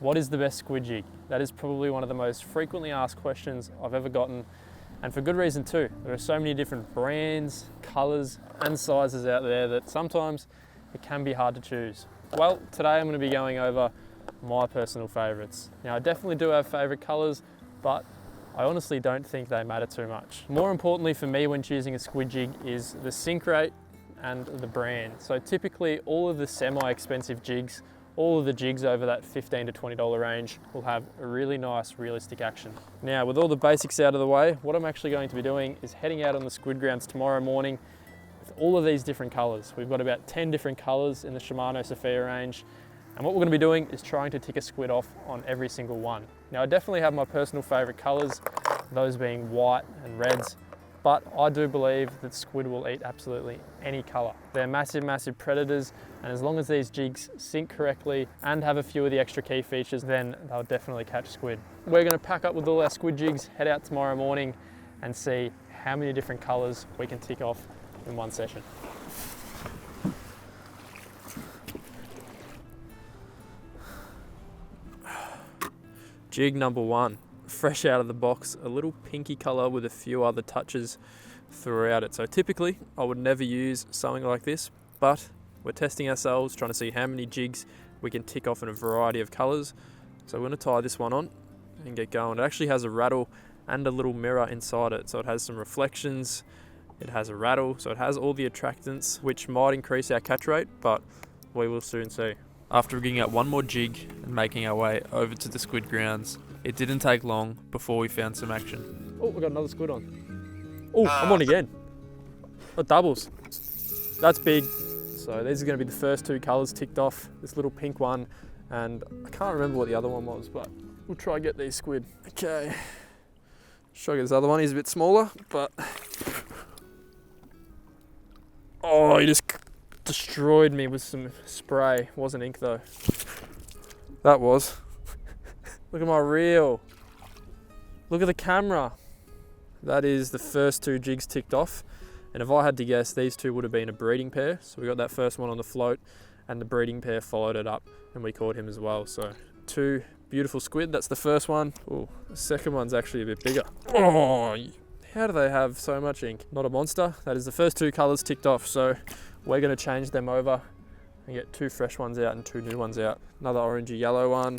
What is the best squid jig? That is probably one of the most frequently asked questions I've ever gotten, and for good reason too. There are so many different brands, colors, and sizes out there that sometimes it can be hard to choose. Well, today I'm going to be going over my personal favorites. Now, I definitely do have favorite colors, but I honestly don't think they matter too much. More importantly for me when choosing a squid jig is the sink rate and the brand. So typically all of the semi-expensive jigs, all of the jigs over that $15 to $20 range will have a really nice realistic action. Now, with all the basics out of the way, what I'm actually going to be doing is heading out on the squid grounds tomorrow morning with all of these different colors. We've got about 10 different colors in the Shimano Sustain range. And what we're going to be doing is trying to tick a squid off on every single one. Now, I definitely have my personal favorite colors, those being white and reds, but I do believe that squid will eat absolutely any color. They're massive, massive predators, and as long as these jigs sink correctly and have a few of the extra key features, then they'll definitely catch squid. We're going to pack up with all our squid jigs, head out tomorrow morning and see how many different colors we can tick off in one session. Jig number one, fresh out of the box, a little pinky color with a few other touches throughout it. So typically I would never use something like this, but we're testing ourselves, trying to see how many jigs we can tick off in a variety of colors. So we're going to tie this one on and get going. It actually has a rattle and a little mirror inside it. So it has some reflections, it has a rattle, so it has all the attractants, which might increase our catch rate, but we will soon see. After rigging out one more jig and making our way over to the squid grounds, it didn't take long before we found some action. Oh, we got another squid on. Oh, I'm on again. Oh, doubles. That's big. So these are going to be the first two colours ticked off. This little pink one, and I can't remember what the other one was, but we'll try and get these squid. Okay. Try to get this other one. He's a bit smaller, but oh, he just destroyed me with some spray. Wasn't ink though. That was. Look at my reel. Look at the camera. That is the first two jigs ticked off. And if I had to guess, these two would have been a breeding pair. So we got that first one on the float and the breeding pair followed it up and we caught him as well. So two beautiful squid. That's the first one. Oh, the second one's actually a bit bigger. Oh, how do they have so much ink? Not a monster. That is the first two colors ticked off. So we're going to change them over and get two fresh ones out and two new ones out. Another orangey yellow one,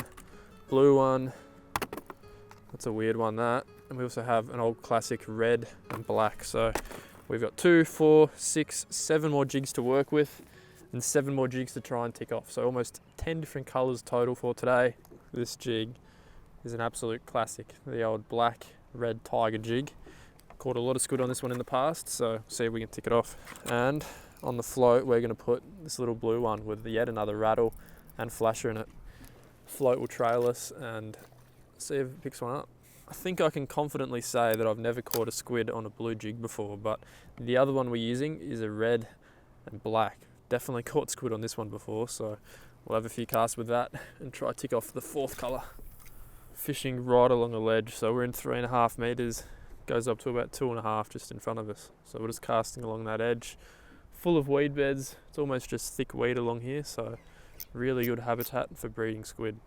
blue one. That's a weird one, that. And we also have an old classic red and black. So we've got 2, 4, 6, 7 more jigs to work with and 7 more jigs to try and tick off. So almost 10 different colors total for today. This jig is an absolute classic. The old black red tiger jig. Caught a lot of squid on this one in the past, so see if we can tick it off. And on the float, we're going to put this little blue one with yet another rattle and flasher in it. Float will trail us and see if it picks one up. I think I can confidently say that I've never caught a squid on a blue jig before, but the other one we're using is a red and black. Definitely caught squid on this one before, so we'll have a few casts with that and try to tick off the fourth colour. Fishing right along a ledge, so we're in 3.5 metres, goes up to about 2.5 just in front of us. So we're just casting along that edge. Full of weed beds. It's almost just thick weed along here, so really good habitat for breeding squid.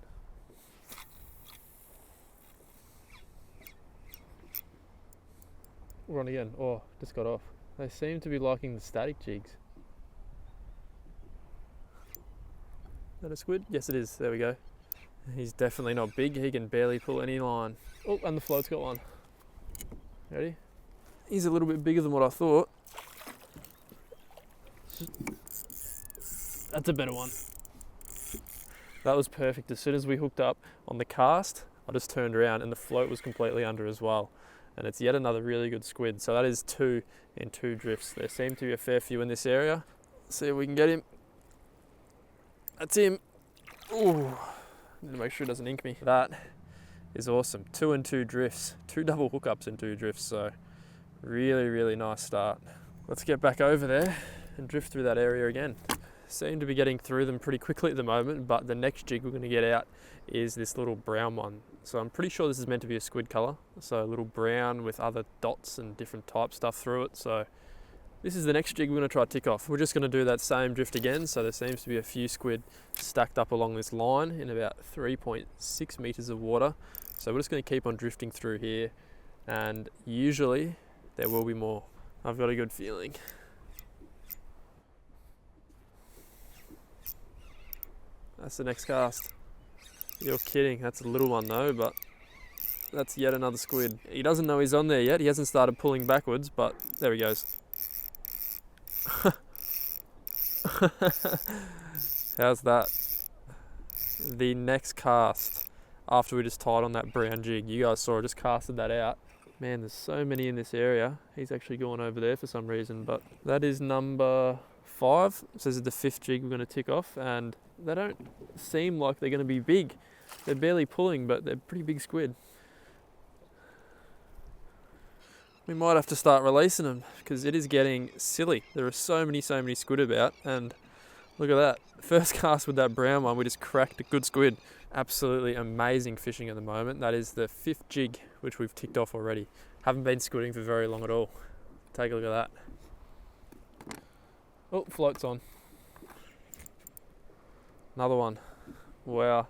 We're on again. Oh, just got off. They seem to be liking the static jigs. Is that a squid? Yes, it is. There we go. He's definitely not big. He can barely pull any line. Oh, and the float's got one. Ready? He's a little bit bigger than what I thought. That's a better one. That was perfect. As soon as we hooked up on the cast, I just turned around and the float was completely under as well. And it's yet another really good squid. So that is 2 in 2 drifts. There seem to be a fair few in this area. Let's see if we can get him. That's him. Ooh, need to make sure it doesn't ink me. That is awesome. 2 in 2 drifts. 2 double hookups in 2 drifts. So really, really nice start. Let's get back over there and drift through that area again. Seem to be getting through them pretty quickly at the moment, but the next jig we're going to get out is this little brown one. So I'm pretty sure this is meant to be a squid colour. So a little brown with other dots and different type stuff through it. So This is the next jig we're going to try to tick off. We're just going to do that same drift again. So there seems to be a few squid stacked up along this line in about 3.6 meters of water. So we're just going to keep on drifting through here, and usually there will be more. I've got a good feeling. That's the next cast. You're kidding. That's a little one though, but that's yet another squid. He doesn't know he's on there yet. He hasn't started pulling backwards, but there he goes. How's that? The next cast after we just tied on that brown jig. You guys saw I just casted that out. Man, there's so many in this area. He's actually gone over there for some reason, but that is number 5. So this is the 5th jig we're going to tick off, and they don't seem like they're going to be big. They're barely pulling, but they're pretty big squid. We might have to start releasing them because it is getting silly. There are so many squid about, and look at that. First cast with that brown one, we just cracked a good squid. Absolutely amazing fishing at the moment. That is the 5th jig which we've ticked off already. Haven't been squidding for very long at all. Take a look at that. Oh, floats on. Another one. Wow.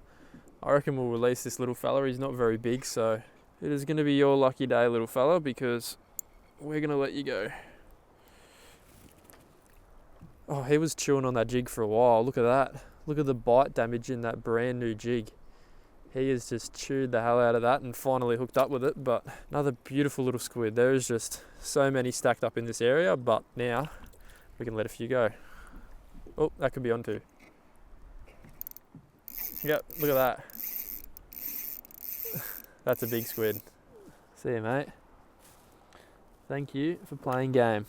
I reckon we'll release this little fella. He's not very big, so it is going to be your lucky day, little fella, because we're going to let you go. Oh, he was chewing on that jig for a while. Look at that. Look at the bite damage in that brand new jig. He has just chewed the hell out of that and finally hooked up with it. But another beautiful little squid. There is just so many stacked up in this area, but now we can let a few go. Oh, that could be on too. Yep, look at that. That's a big squid. See you, mate. Thank you for playing game.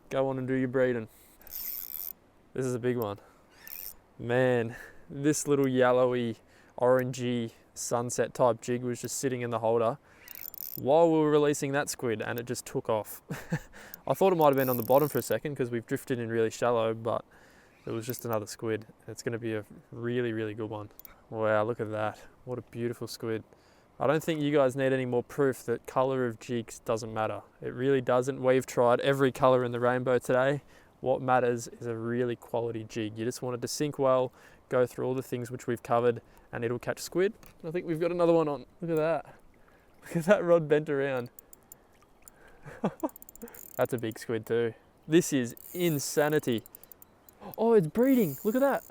Go on and do your breeding. This is a big one. Man, this little yellowy, orangey, sunset type jig was just sitting in the holder while we were releasing that squid, and it just took off. I thought it might have been on the bottom for a second because we've drifted in really shallow, but it was just another squid. It's going to be a really, really good one. Wow, look at that. What a beautiful squid. I don't think you guys need any more proof that colour of jigs doesn't matter. It really doesn't. We've tried every colour in the rainbow today. What matters is a really quality jig. You just want it to sink well, go through all the things which we've covered, and it'll catch squid. I think we've got another one on. Look at that. Look at that rod bent around. That's a big squid too. This is insanity. Oh, it's breeding. Look at that.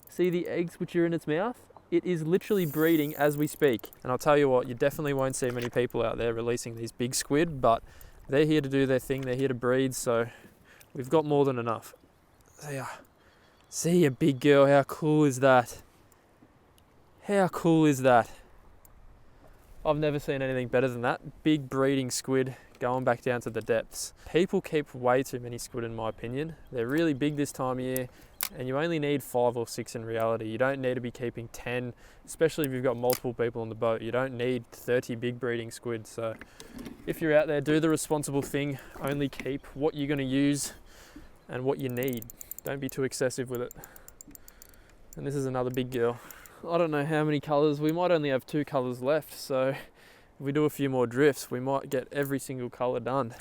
See the eggs which are in its mouth? It is literally breeding as we speak. And I'll tell you what, you definitely won't see many people out there releasing these big squid, but they're here to do their thing. They're here to breed, so we've got more than enough. See a big girl. How cool is that? How cool is that? I've never seen anything better than that. Big breeding squid going back down to the depths. People keep way too many squid in my opinion. They're really big this time of year, and you only need 5 or 6 in reality. You don't need to be keeping 10, especially if you've got multiple people on the boat. You don't need 30 big breeding squid. So if you're out there, do the responsible thing. Only keep what you're going to use and what you need. Don't be too excessive with it. And this is another big girl. I don't know how many colours. We might only have 2 colours left, so if we do a few more drifts, we might get every single colour done.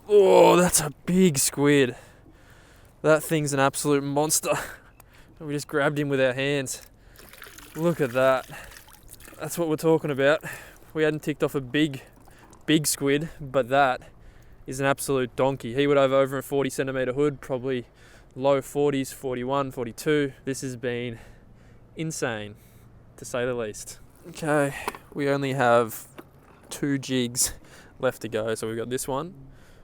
Oh, that's a big squid. That thing's an absolute monster. We just grabbed him with our hands. Look at that. That's what we're talking about. We hadn't ticked off a big squid, but that is an absolute donkey. He would have over a 40 centimetre hood, probably low 40s, 41, 42. This has been insane, to say the least. Okay, we only have 2 jigs left to go. So we've got this one.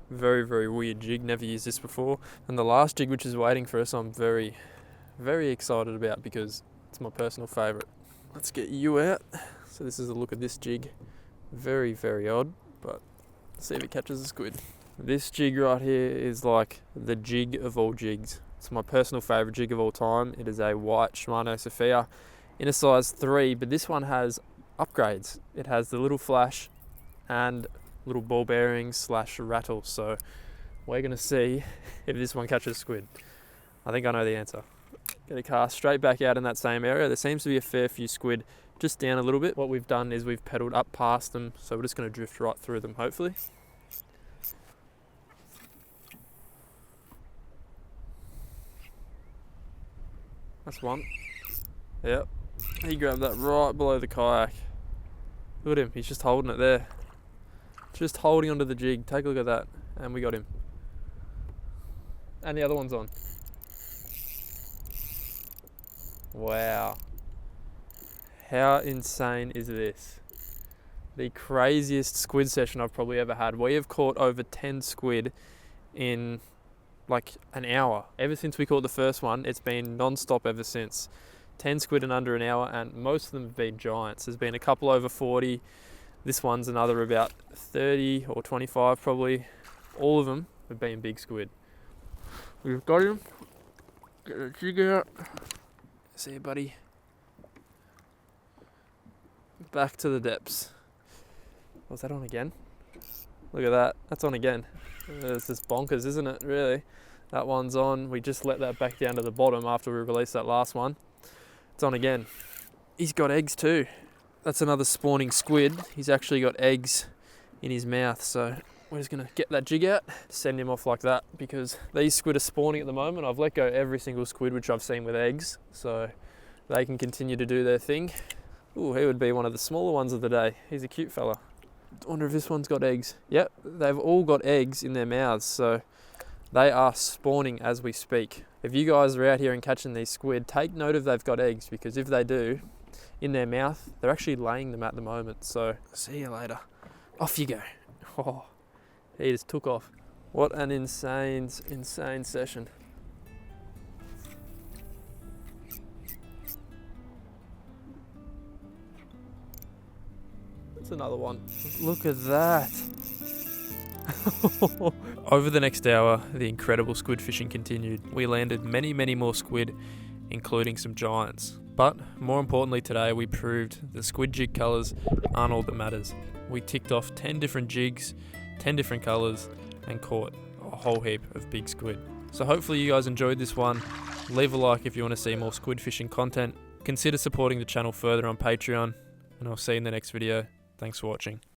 Very, very weird jig, never used this before. And the last jig which is waiting for us, I'm very, very excited about because it's my personal favourite. Let's get you out. So this is a look at this jig. Very, very odd, but let's see if it catches a squid. This jig right here is like the jig of all jigs. It's my personal favourite jig of all time. It is a white Shimano Sustain in a size 3, but this one has upgrades. It has the little flash and little ball bearings / rattle. So we're going to see if this one catches squid. I think I know the answer. Get a cast straight back out in that same area. There seems to be a fair few squid just down a little bit. What we've done is we've pedalled up past them, so we're just going to drift right through them hopefully. That's one. Yep. He grabbed that right below the kayak. Look at him, he's just holding it there. Just holding onto the jig. Take a look at that. And we got him. And the other one's on. Wow. How insane is this? The craziest squid session I've probably ever had. We have caught over 10 squid in like an hour. Ever since we caught the first one, it's been non-stop ever since. 10 squid in under an hour, and most of them have been giants. There's been a couple over 40. This one's another about 30 or 25 probably. All of them have been big squid. We've got him. Get the jig out. See you, buddy. Back to the depths. Was that on again? Look at that. That's on again. It's just bonkers, isn't it, really? That one's on. We just let that back down to the bottom after we released that last one. It's on again. He's got eggs too. That's another spawning squid. He's actually got eggs in his mouth, so we're just gonna get that jig out, send him off like that, because these squid are spawning at the moment. I've let go every single squid which I've seen with eggs, so they can continue to do their thing. Ooh, he would be one of the smaller ones of the day. He's a cute fella. I wonder if this one's got eggs. Yep, they've all got eggs in their mouths, so they are spawning as we speak. If you guys are out here and catching these squid, take note if they've got eggs, because if they do, in their mouth, they're actually laying them at the moment. So, see you later. Off you go. Oh, he just took off. What an insane session. That's another one. Look at that. Over the next hour, the incredible squid fishing continued. We landed many more squid, including some giants. But more importantly today, we proved the squid jig colours aren't all that matters. We ticked off 10 different jigs, 10 different colours, and caught a whole heap of big squid. So hopefully you guys enjoyed this one. Leave a like if you want to see more squid fishing content. Consider supporting the channel further on Patreon, and I'll see you in the next video. Thanks for watching.